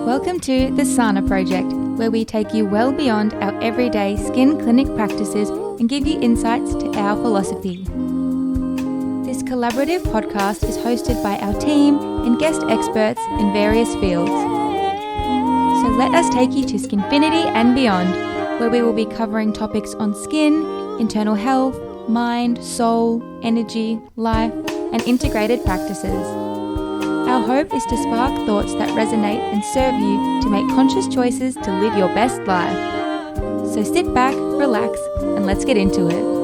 Welcome to the Sana Project, where we take you well beyond our everyday skin clinic practices and give you insights to our philosophy. This collaborative podcast is hosted by our team and guest experts in various fields. So let us take you to Skinfinity and beyond, where we will be covering topics on skin, internal health, mind, soul, energy, life, and integrated practices. Our hope is to spark thoughts that resonate and serve you to make conscious choices to live your best life. So sit back, relax, and let's get into it.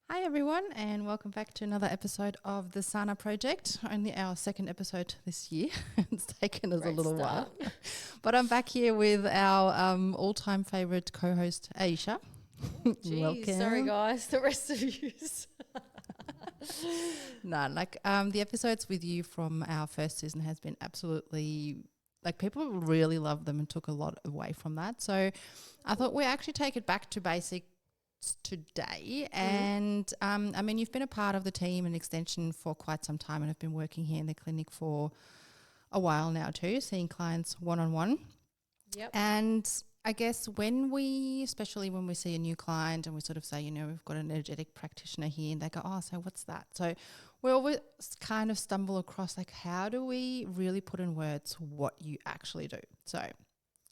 Hi everyone, and welcome back to another episode of the Sana Project. Only our second episode this year. It's taken us a little while. But I'm back here with our all-time favourite co-host, Aesha. Jeez, sorry guys, the rest of you. The episodes with you from our first season has been absolutely, people really loved them and took a lot away from that. So I thought we actually take it back to basic today, and you've been a part of the team and extension for quite some time and have been working here in the clinic for a while now too, seeing clients one-on-one. Yep. And I guess especially when we see a new client and we sort of say, we've got an energetic practitioner here, and they go, oh, so what's that? So we always kind of stumble across how do we really put in words what you actually do? So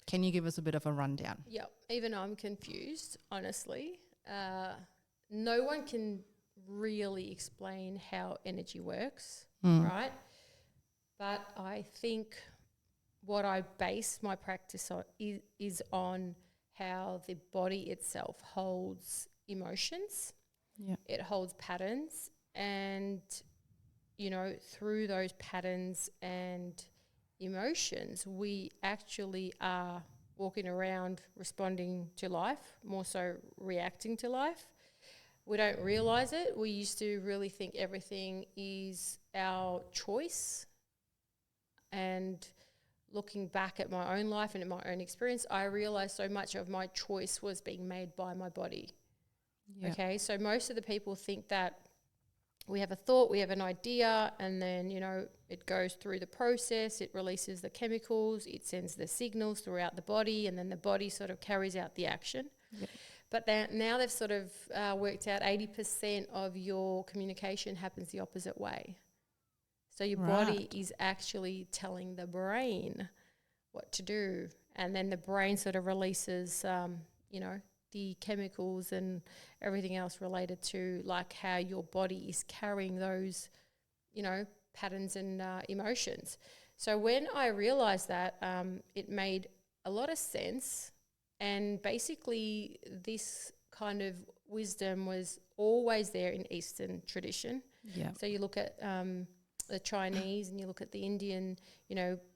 can you give us a bit of a rundown? Yep, even I'm confused, honestly. No one can really explain how energy works, right? But I think what I base my practice on is on how the body itself holds emotions. Yeah. It holds patterns, and, through those patterns and emotions, we actually are walking around responding to life, more so reacting to life. We don't realise it. We used to really think everything is our choice. And looking back at my own life and at my own experience, I realised so much of my choice was being made by my body. Yeah. Okay, so most of the people think that we have a thought, we have an idea, and then, it goes through the process, it releases the chemicals, it sends the signals throughout the body, and then the body sort of carries out the action. Yep. But now they've sort of worked out 80% of your communication happens the opposite way. So your body is actually telling the brain what to do, and then the brain sort of releases, the chemicals and everything else related to how your body is carrying those, patterns and emotions. So when I realized that, it made a lot of sense, and basically this kind of wisdom was always there in Eastern tradition. Yeah. So you look at the Chinese and you look at the Indian,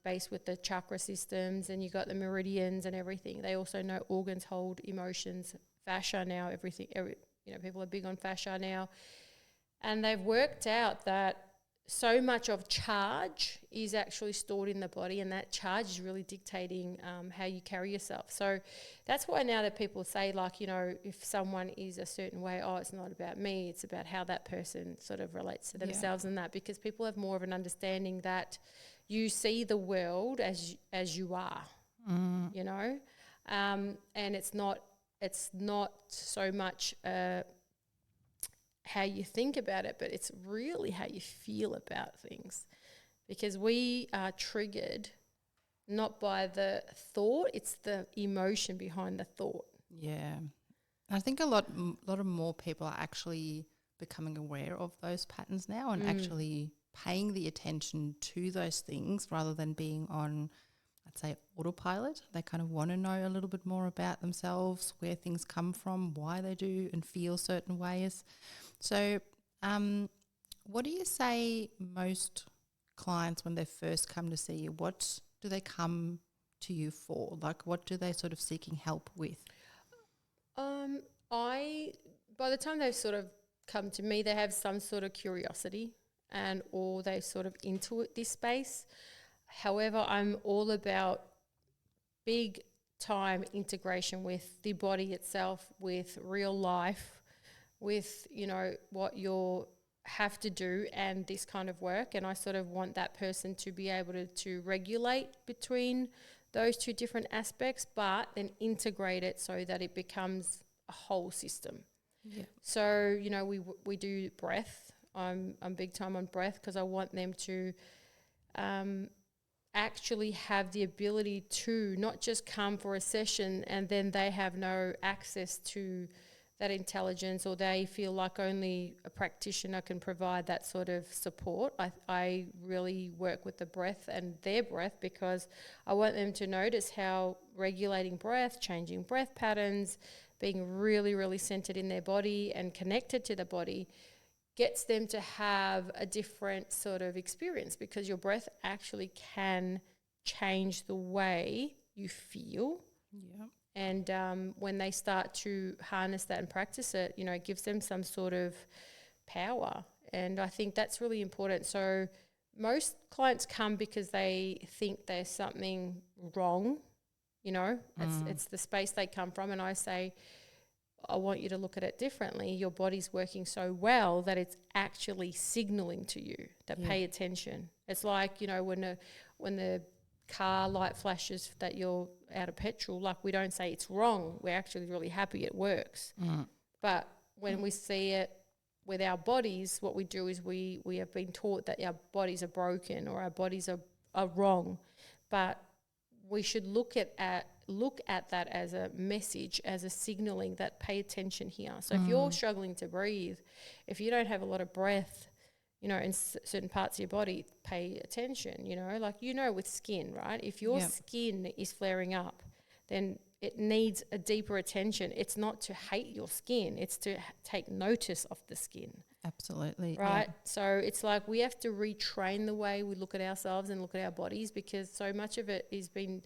based with the chakra systems, and you got the meridians and everything. They also know organs hold emotions, fascia now, people are big on fascia now. And they've worked out that so much of charge is actually stored in the body, and that charge is really dictating how you carry yourself. So that's why now that people say, if someone is a certain way, oh, it's not about me, it's about how that person sort of relates to themselves and that, because people have more of an understanding that you see the world as you are, and it's not so much how you think about it, but it's really how you feel about things, because we are triggered not by the thought, it's the emotion behind the thought. Yeah. I think a lot of more people are actually becoming aware of those patterns now and actually paying the attention to those things rather than being on, I'd say, autopilot. They kind of want to know a little bit more about themselves, where things come from, why they do and feel certain ways. So what do you say most clients, when they first come to see you, what do they come to you for? What do they sort of seeking help with? By the time they've sort of come to me, they have some sort of curiosity or they sort of intuit this space. However, I'm all about big time integration with the body itself, with real life, with, you know, what you have to do and this kind of work. And I sort of want that person to be able to regulate between those two different aspects, but then integrate it so that it becomes a whole system. Yeah. So, you know, we do breath. I'm big time on breath because I want them to actually have the ability to not just come for a session and then they have no access to that intelligence, or they feel like only a practitioner can provide that sort of support. I really work with the breath and their breath because I want them to notice how regulating breath, changing breath patterns, being really, really centered in their body and connected to the body gets them to have a different sort of experience, because your breath actually can change the way you feel. Yeah. And when they start to harness that and practice it, you know, it gives them some sort of power. And I think that's really important. So most clients come because they think there's something wrong, you know, it's the space they come from. And I say, I want you to look at it differently. Your body's working so well that it's actually signaling to you that pay attention. It's like, you know, when the car light flashes that you're out of petrol, like, we don't say it's wrong. We're actually really happy it works. But when we see it with our bodies, what we do is we have been taught that our bodies are broken or our bodies are wrong. But we should look at that as a message, as a signaling that pay attention here. So if you're struggling to breathe, if you don't have a lot of breath, you know, in certain parts of your body, pay attention, you know, like, you know, with skin, right? If your skin is flaring up, then it needs a deeper attention. It's not to hate your skin, it's to take notice of the skin. Absolutely. Right? Yeah. So it's like we have to retrain the way we look at ourselves and look at our bodies, because so much of it has been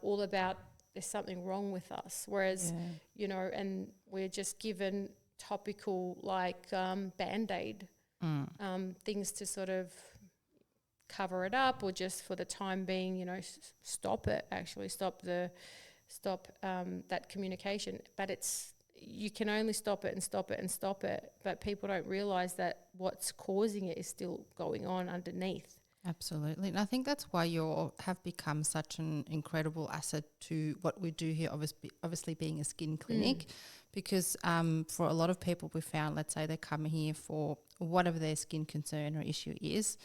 all about there's something wrong with us. Whereas, you know, and we're just given topical like Band-Aid things to sort of cover it up, or just for the time being, you know, stop that communication. But you can only stop it and stop it and stop it, but people don't realise that what's causing it is still going on underneath. Absolutely. And I think that's why you have become such an incredible asset to what we do here, obviously being a skin clinic, because for a lot of people we found, let's say they come here for whatever their skin concern or issue is,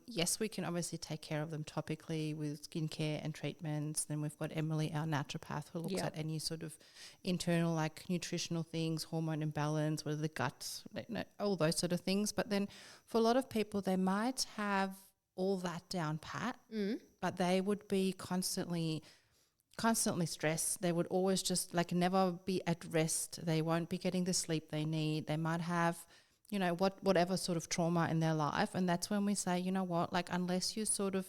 yes, we can obviously take care of them topically with skincare and treatments. Then we've got Emily, our naturopath, who looks at any sort of internal, like nutritional things, hormone imbalance, whether the gut, all those sort of things. But then for a lot of people, they might have all that down pat, but they would be constantly stressed. They would always just like never be at rest. They won't be getting the sleep they need. They might have, you know, whatever sort of trauma in their life. And that's when we say, you know what, like, unless you sort of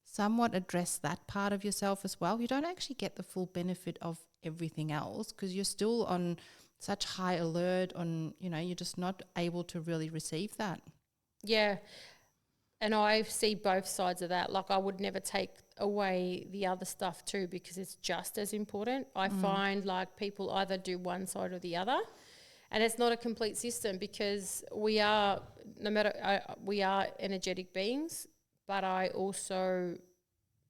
somewhat address that part of yourself as well, you don't actually get the full benefit of everything else, because you're still on such high alert on, you know, you're just not able to really receive that. Yeah. And I see both sides of that. Like, I would never take away the other stuff too, because it's just as important. I find like people either do one side or the other. And it's not a complete system, because we are energetic beings, but I also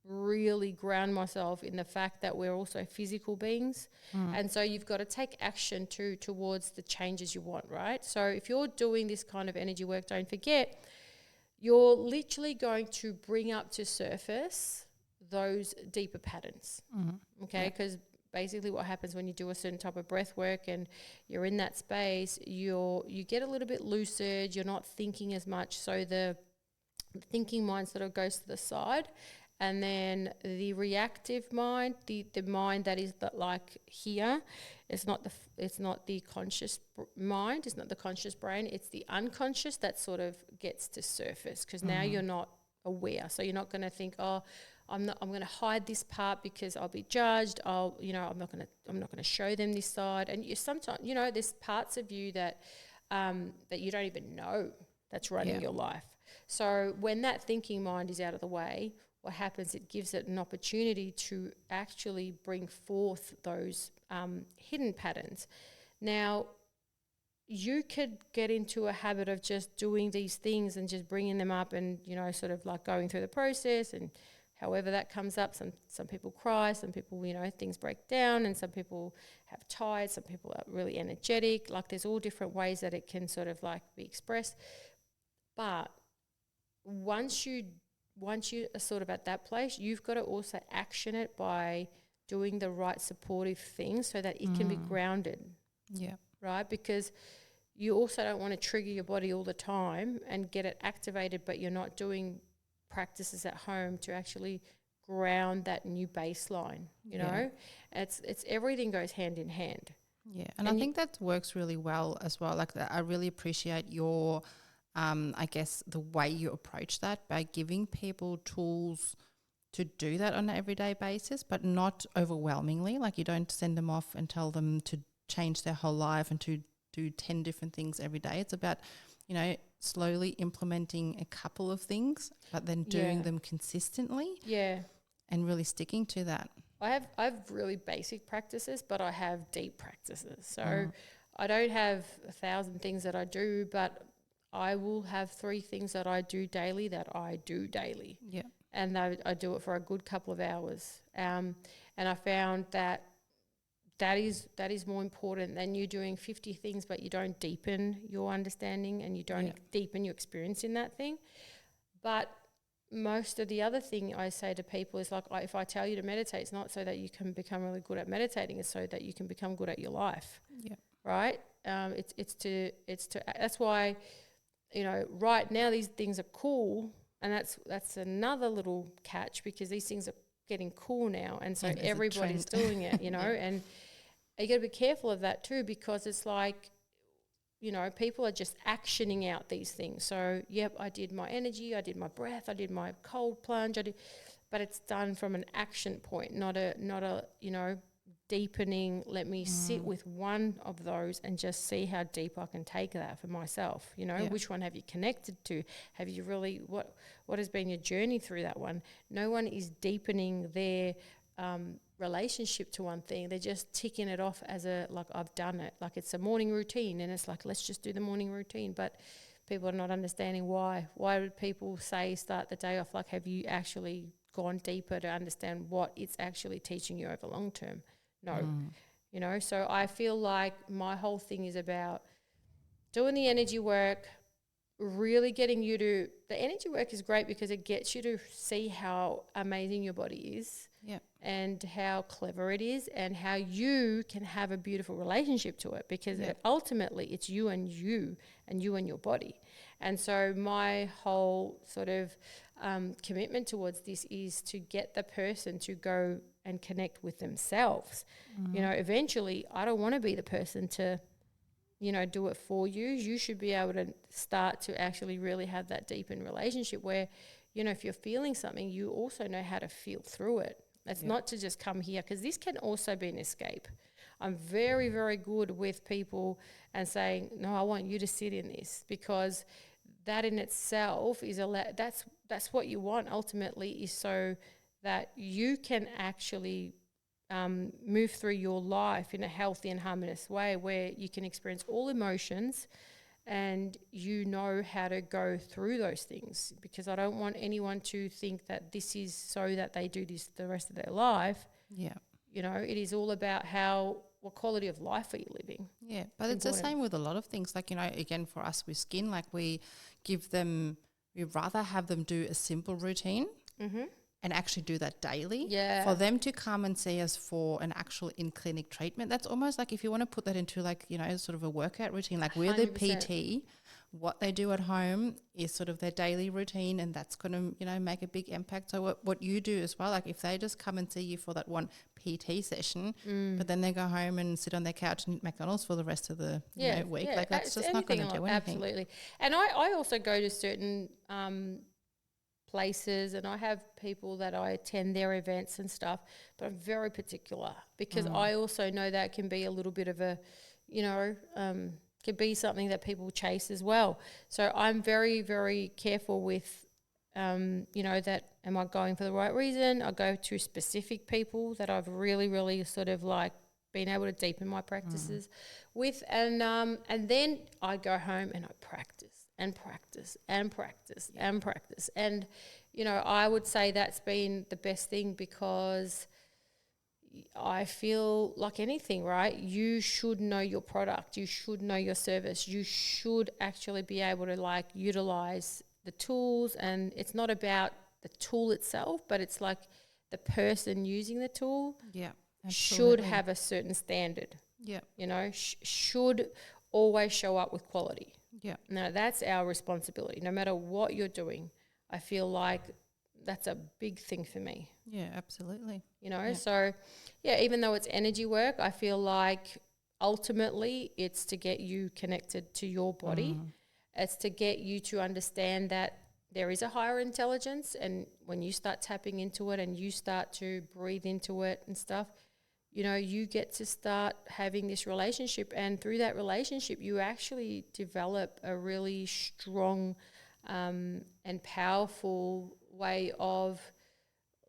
really ground myself in the fact that we're also physical beings. And so you've got to take action too towards the changes you want, right? So if you're doing this kind of energy work, don't forget, you're literally going to bring up to surface those deeper patterns, okay? Because basically what happens when you do a certain type of breath work and you're in that space, you get a little bit lucid, you're not thinking as much, so the thinking mind sort of goes to the side, and then the reactive mind, the mind that is like here, it's not the conscious mind, it's not the conscious brain, it's the unconscious that sort of gets to surface, because now you're not aware, so you're not going to think, oh, I'm going to hide this part because I'll be judged. I'm not going to show them this side. And you sometimes, you know, there's parts of you that you don't even know that's running your life. So when that thinking mind is out of the way, what happens, it gives it an opportunity to actually bring forth those hidden patterns. Now, you could get into a habit of just doing these things and just bringing them up and, you know, sort of like going through the process, and however that comes up, some people cry, some people, you know, things break down, and some people have tides, some people are really energetic. Like, there's all different ways that it can sort of like be expressed. But once you are sort of at that place, you've got to also action it by doing the right supportive things so that it can be grounded. Yeah. Right? Because you also don't want to trigger your body all the time and get it activated, but you're not doing practices at home to actually ground that new baseline, you know? It's everything goes hand in hand. Yeah, and I think that works really well as well. Like, I really appreciate your, I guess, the way you approach that by giving people tools to do that on an everyday basis, but not overwhelmingly. Like, you don't send them off and tell them to change their whole life and to do 10 different things every day. It's about, you know, slowly implementing a couple of things, but then doing them consistently. Yeah. And really sticking to that. I have really basic practices, but I have deep practices. So I don't have 1,000 things that I do, but I will have 3 things that I do daily that I do daily. Yeah. And I do it for a good couple of hours. And I found that is more important than you doing 50 things, but you don't deepen your understanding and you don't deepen your experience in that thing. But most of the other thing I say to people is, like, if I tell you to meditate, it's not so that you can become really good at meditating, it's so that you can become good at your life. Yeah. Right? It's to that's why, you know, right now these things are cool, and that's another little catch, because these things are getting cool now, and so everybody's doing it, you know, and you got to be careful of that too, because it's like, you know, people are just actioning out these things. So, yep, I did my energy, I did my breath, I did my cold plunge, but it's done from an action point, not a you know, deepening. Let me sit with one of those and just see how deep I can take that for myself. You know, which one have you connected to? Have you really, what has been your journey through that one? No one is deepening their relationship to one thing. They're just ticking it off as like, I've done it. Like, it's a morning routine, and it's like, let's just do the morning routine. But people are not understanding why. Why would people say start the day off? Like, have you actually gone deeper to understand what it's actually teaching you over long term? No. You know, so I feel like my whole thing is about doing the energy work, really getting you to, the energy work is great because it gets you to see how amazing your body is. Yeah. And how clever it is, and how you can have a beautiful relationship to it, because ultimately it's you and your body. And so my whole sort of commitment towards this is to get the person to go and connect with themselves. You know, eventually I don't want to be the person to, you know, do it for you. You should be able to start to actually really have that deepened relationship where, you know, if you're feeling something, you also know how to feel through it. It's not to just come here, because this can also be an escape. I'm very, very good with people and saying, no, I want you to sit in this, because that in itself is that's what you want ultimately, is so that you can actually move through your life in a healthy and harmonious way, where you can experience all emotions and you know how to go through those things. Because I don't want anyone to think that this is so that they do this the rest of their life. Yeah. You know, it is all about what quality of life are you living? Yeah, but it's the same with a lot of things. Like, you know, again, for us with skin, like we'd rather have them do a simple routine and actually do that daily. Yeah. For them to come and see us for an actual in-clinic treatment, that's almost like, if you want to put that into, like, you know, sort of a workout routine, like we're the 100%. PT, what they do at home is sort of their daily routine, and that's going to, you know, make a big impact. So what you do as well, like if they just come and see you for that one PT session, but then they go home and sit on their couch and eat McDonald's for the rest of the week, like that's just not going to do anything. Absolutely. And I also go to certain places, and I have people that I attend their events and stuff, but I'm very particular, because I also know that can be a little bit of a, you know, could be something that people chase as well. So I'm very, very careful with you know, that am I going for the right reason? I go to specific people that I've really, really sort of like been able to deepen my practices with. And then I go home and I practice and practice and practice and practice. And, you know, I would say that's been the best thing, because I feel like anything, right? You should know your product. You should know your service. You should actually be able to like utilize the tools. And it's not about the tool itself, but it's like the person using the tool should have a certain standard. Yeah. You know, should always show up with quality. Yeah. Now, that's our responsibility. No matter what you're doing, I feel like that's a big thing for me. Yeah, absolutely. You know, so yeah, even though it's energy work, I feel like ultimately it's to get you connected to your body. It's to get you to understand that there is a higher intelligence, and when you start tapping into it and you start to breathe into it and stuff, you know, you get to start having this relationship, and through that relationship you actually develop a really strong and powerful way of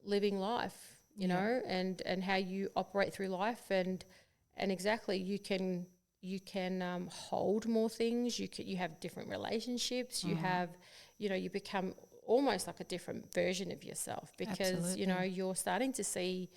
living life, you know, and how you operate through life, and exactly you can hold more things. You have different relationships. You have, you know, you become almost like a different version of yourself, because you know, you're starting to see,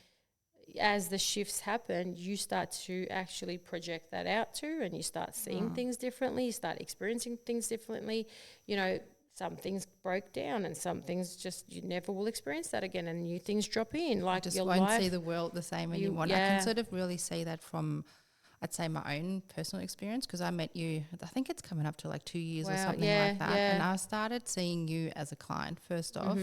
as the shifts happen, you start to actually project that out too, and you start seeing things differently. You start experiencing things differently. You know, some things broke down, and some things just you never will experience that again, and new things drop in. Like you just your won't life, see the world the same anymore. I can sort of really see that from, I'd say, my own personal experience, because I met you, I think it's coming up to like 2 years or something like that. And I started seeing you as a client first off,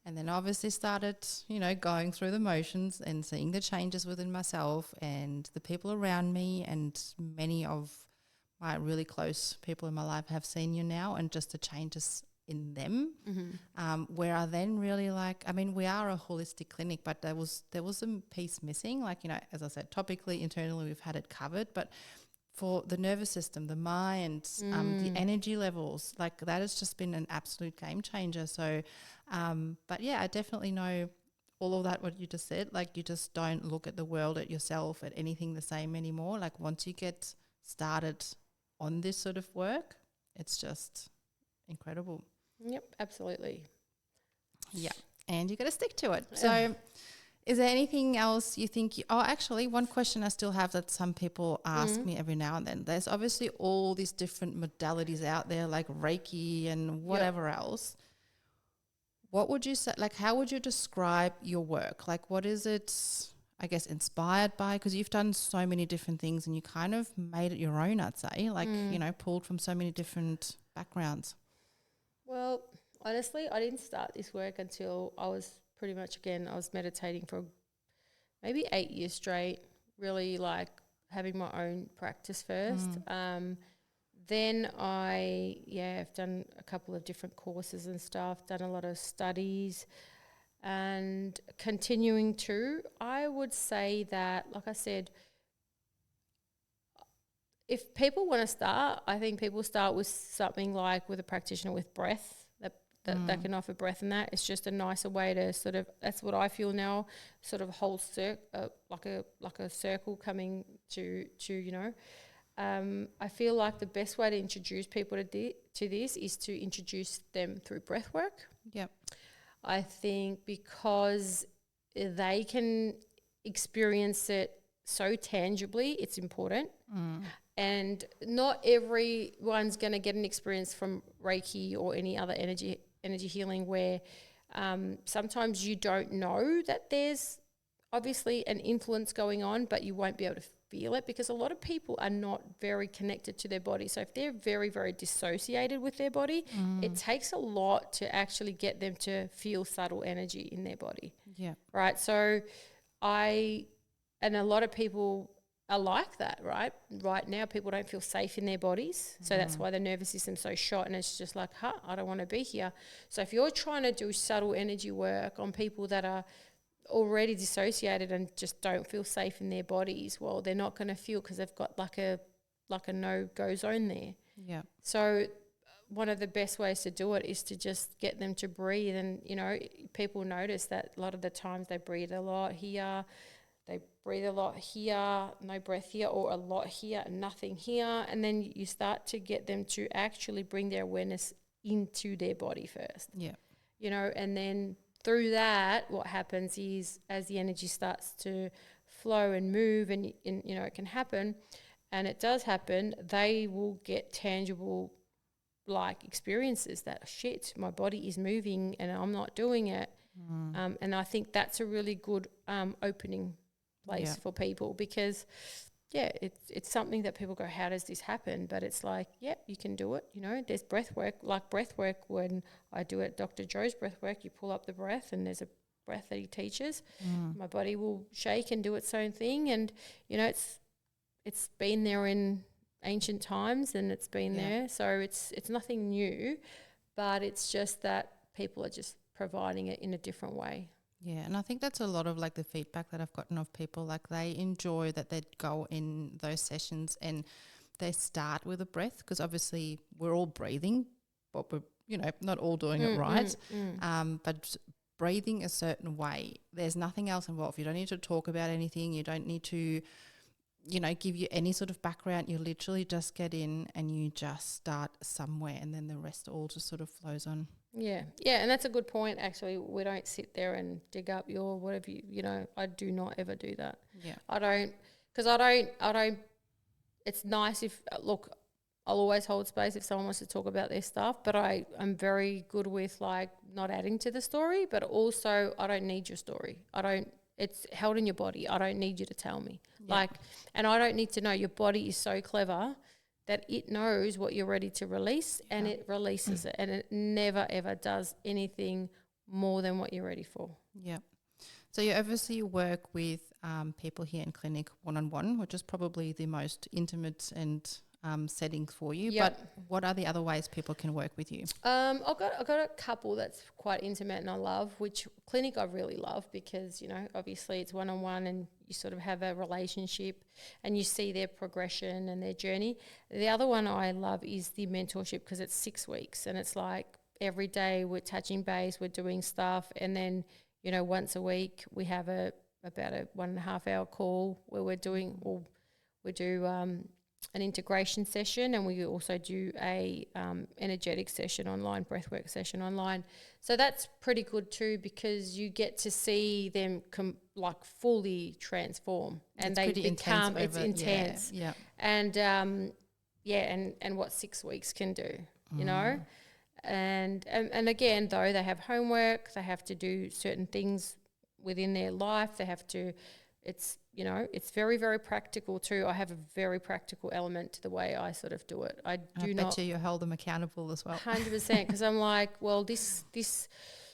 and then obviously started, you know, going through the motions and seeing the changes within myself and the people around me, and many of my really close people in my life have seen you now, and just the changes in them, where I then really like, I mean, we are a holistic clinic, but there was some piece missing. Like, you know, as I said, topically, internally, we've had it covered, but for the nervous system, the mind, the energy levels, like that has just been an absolute game changer. So, but yeah, I definitely know all of that, what you just said. Like, you just don't look at the world, at yourself, at anything the same anymore. Like, once you get started on this sort of work, it's just incredible. Yep, absolutely. Yeah, and you got to stick to it. So is there anything else you think actually, one question I still have that some people ask me every now and then. There's obviously all these different modalities out there, like Reiki and whatever else. What would you say, like, how would you describe your work? Like, what is it, I guess, inspired by? Because you've done so many different things and you kind of made it your own, I'd say, like, you know, pulled from so many different backgrounds. Well, honestly, I didn't start this work until I was pretty much, again, I was meditating for maybe 8 years straight, really like having my own practice first. Then I've done a couple of different courses and stuff, done a lot of studies, and continuing to, I would say that, like I said, if people want to start, I think people start with something like with a practitioner with breath, that can offer breath, and that it's just a nicer way to sort of, that's what I feel now, sort of whole like a circle coming to you know. I feel like the best way to introduce people to this is to introduce them through breath work. Yep. I think because they can experience it so tangibly, it's important. And not everyone's going to get an experience from Reiki or any other energy healing where sometimes you don't know that there's obviously an influence going on, but you won't be able to feel it, because a lot of people are not very connected to their body. So if they're very, very dissociated with their body, it takes a lot to actually get them to feel subtle energy in their body. Yeah. Right. So and a lot of people are like that, right? Right now, people don't feel safe in their bodies. So that's why the nervous system's so shot, and it's just like, I don't want to be here. So if you're trying to do subtle energy work on people that are already dissociated and just don't feel safe in their bodies, well, they're not going to feel, because they've got like a no-go zone there. Yeah. So one of the best ways to do it is to just get them to breathe. And, you know, people notice that a lot of the times they breathe a lot here, they breathe a lot here, no breath here, or a lot here and nothing here. And then you start to get them to actually bring their awareness into their body first. Yeah. You know, and then through that, what happens is as the energy starts to flow and move and you know, it can happen, and it does happen, they will get tangible like experiences that shit, my body is moving and I'm not doing it. And I think that's a really good opening place for people, because it's something that people go, how does this happen? But it's like, you can do it. You know, there's breath work, like breath work when I do it, Dr. Joe's breath work, you pull up the breath and there's a breath that he teaches. My body will shake and do its own thing. And, you know, it's been there in ancient times and it's been there. So it's nothing new, but it's just that people are just providing it in a different way. Yeah, and I think that's a lot of like the feedback that I've gotten of people, like they enjoy that they go in those sessions and they start with a breath, because obviously we're all breathing, but we're, you know, not all doing it right. But breathing a certain way, there's nothing else involved. You don't need to talk about anything. You don't need to, you know, give you any sort of background. You literally just get in and you just start somewhere, and then the rest all just sort of flows on. Yeah, and that's a good point, actually. We don't sit there and dig up your whatever, you know, I do not ever do that. Yeah. I don't, it's nice if, look, I'll always hold space if someone wants to talk about their stuff, but I'm very good with like not adding to the story, but also I don't need your story. It's held in your body. I don't need you to tell me. And I don't need to know. Your body is so clever that it knows what you're ready to release, and it releases it, and it never ever does anything more than what you're ready for. Yeah. So you obviously work with people here in clinic one-on-one, which is probably the most intimate and setting for you. Yep. But what are the other ways people can work with you? I've got a couple that's quite intimate and I love, which clinic I really love because, you know, obviously it's one-on-one and you sort of have a relationship and you see their progression and their journey. The other one I love is the mentorship, because it's 6 weeks and it's like every day we're touching base, we're doing stuff, and then, you know, once a week we have about a 1.5 hour call where we do an integration session, and we also do a energetic session online, breathwork session online. So that's pretty good too, because you get to see them fully transform, and they become intense. Yeah. And and what 6 weeks can do, you know. And again, though, they have homework, they have to do certain things within their life. They have to. It's, you know, it's very, very practical too. I have a very practical element to the way I sort of do it. I bet you hold them accountable as well. 100%, because I'm like, well, this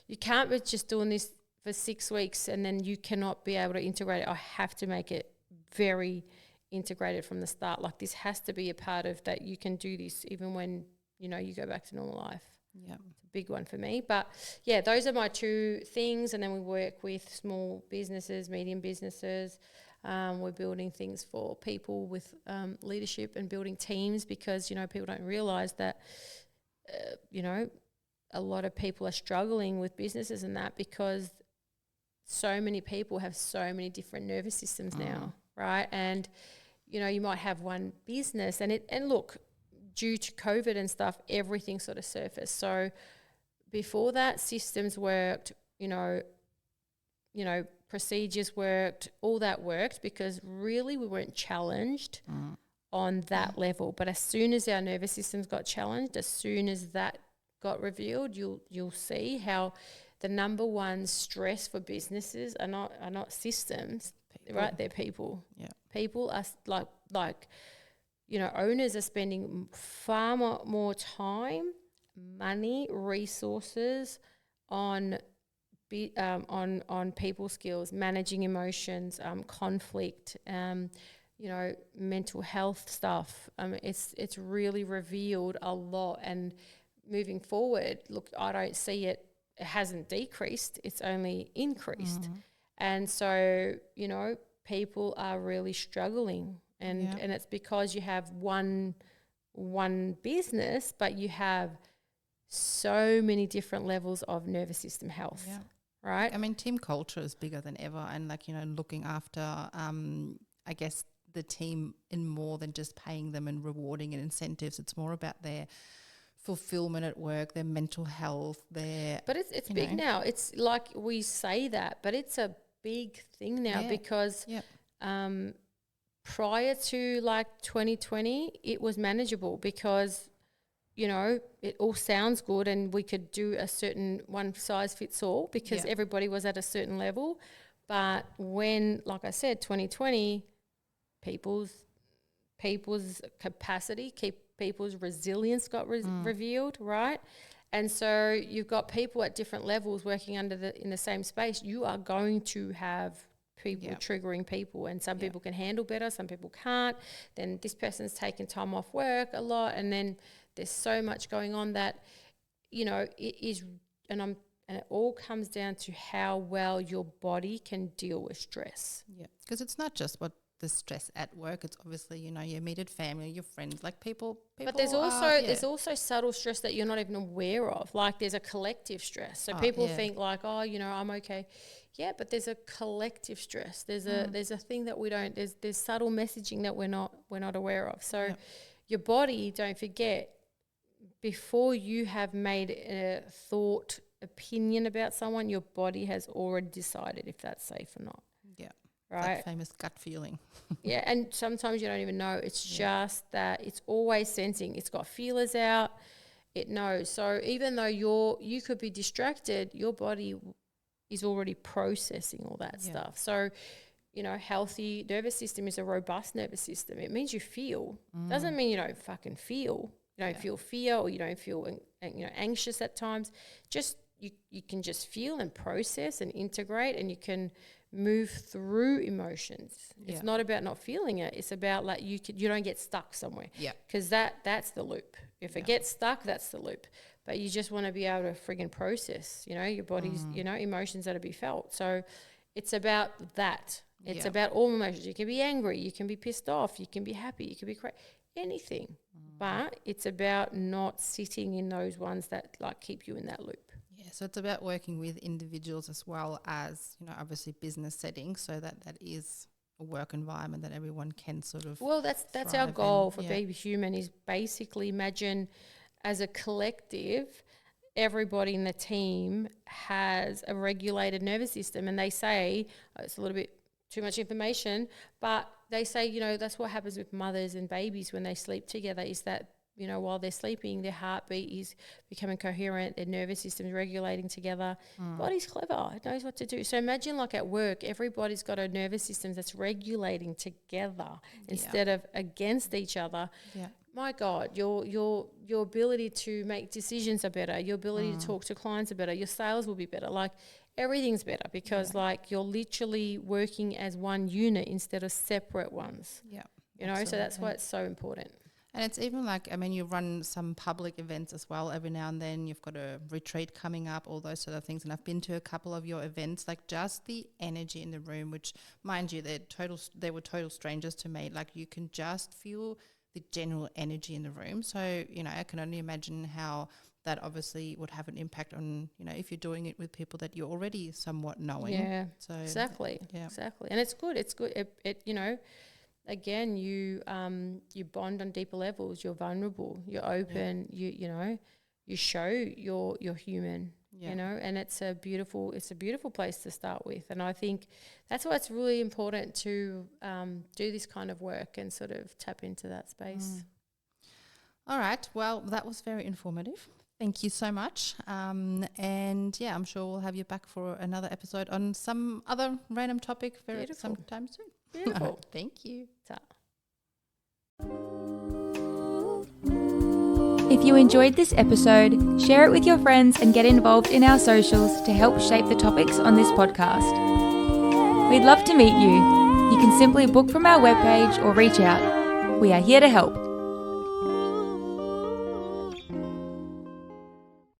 you can't be just doing this for 6 weeks and then you cannot be able to integrate it. I have to make it very integrated from the start. Like, this has to be a part of that. You can do this even when, you know, you go back to normal life. Yeah. It's a big one for me. But yeah, those are my two things. And then we work with small businesses, medium businesses. We're building things for people with leadership and building teams, because, you know, people don't realise that, you know, a lot of people are struggling with businesses and that, because so many people have so many different nervous systems now, right? And, you know, you might have one business and look, due to COVID and stuff, everything sort of surfaced. So before that, systems worked, you know, procedures worked, all that worked, because really we weren't challenged on that level. But as soon as our nervous systems got challenged, as soon as that got revealed, you'll see how the number one stress for businesses are not systems, right? They're people. Yeah. People are like, you know, owners are spending far more time, money, resources on people skills, managing emotions, conflict, you know, mental health stuff. It's really revealed a lot. And moving forward, look, I don't see it hasn't decreased, it's only increased. And so, you know, people are really struggling. And it's because you have one one business, but you have so many different levels of nervous system health. Yeah. Right? I mean, team culture is bigger than ever, and like, you know, looking after, I guess, the team in more than just paying them and rewarding and incentives. It's more about their fulfillment at work, their mental health, their. But it's big now. It's like we say that, but it's a big thing now because prior to like 2020, it was manageable because, you know, it all sounds good and we could do a certain one size fits all because everybody was at a certain level. But when, like I said, 2020, people's capacity, people's resilience got revealed, right? And so you've got people at different levels working in the same space. You are going to have people triggering people, and some people can handle better, some people can't. Then this person's taking time off work a lot, and then there's so much going on that, you know, it is, and it all comes down to how well your body can deal with stress. Yeah, because it's not just what the stress at work. It's obviously, you know, your immediate family, your friends, like people. But there's also subtle stress that you're not even aware of. Like there's a collective stress. So people think like, oh, you know, I'm okay. Yeah, but there's a collective stress. There's a thing that we don't. There's subtle messaging that we're not aware of. So your body, don't forget, before you have made a thought opinion about someone, your body has already decided if that's safe or not. Yeah. Right. That famous gut feeling. Yeah, and sometimes you don't even know. It's just that it's always sensing. It's got feelers out. It knows. So even though you could be distracted, your body is already processing all that stuff. So, you know, healthy nervous system is a robust nervous system. It means you feel. Doesn't mean you don't fucking feel. You don't feel fear, or you don't feel, you know, anxious at times. Just you can just feel and process and integrate, and you can move through emotions. It's not about not feeling it. It's about like you don't get stuck somewhere. Yeah. Because that's the loop. If it gets stuck, that's the loop. But you just want to be able to friggin' process, you know, your body's, you know, emotions that are be felt. So it's about that. It's about all emotions. You can be angry, you can be pissed off, you can be happy, you can be crazy, anything. But it's about not sitting in those ones that like keep you in that loop. Yeah, so it's about working with individuals as well as, you know, obviously business settings, so that is a work environment that everyone can sort of. Well, that's our goal for Baby Human, is basically imagine as a collective, everybody in the team has a regulated nervous system, and they say it's a little bit too much information, but they say, you know, that's what happens with mothers and babies when they sleep together, is that, you know, while they're sleeping, their heartbeat is becoming coherent, their nervous system is regulating together. Body's clever, it knows what to do. So imagine like at work, everybody's got a nervous system that's regulating together instead of against each other. Yeah. My God, your ability to make decisions are better. Your ability to talk to clients are better. Your sales will be better. Like everything's better because like you're literally working as one unit instead of separate ones. Yeah. You know, absolutely. So that's why it's so important. And it's even like, I mean, you run some public events as well every now and then. You've got a retreat coming up, all those sort of things. And I've been to a couple of your events, like just the energy in the room, which, mind you, they were total strangers to me. Like you can just feel the general energy in the room. So, you know, I can only imagine how that obviously would have an impact on, you know, if you're doing it with people that you're already somewhat knowing. Yeah, so exactly. And it's good. It you know, again, you bond on deeper levels. You're vulnerable. You're open. You know, you show you're human. You know, and it's a beautiful place to start with. And I think that's why it's really important to do this kind of work and sort of tap into that space. All right. Well, that was very informative. Thank you so much. And yeah, I'm sure we'll have you back for another episode on some other random topic sometime soon. Beautiful. Thank you. Ta. If you enjoyed this episode, share it with your friends and get involved in our socials to help shape the topics on this podcast. We'd love to meet you. You can simply book from our webpage or reach out. We are here to help.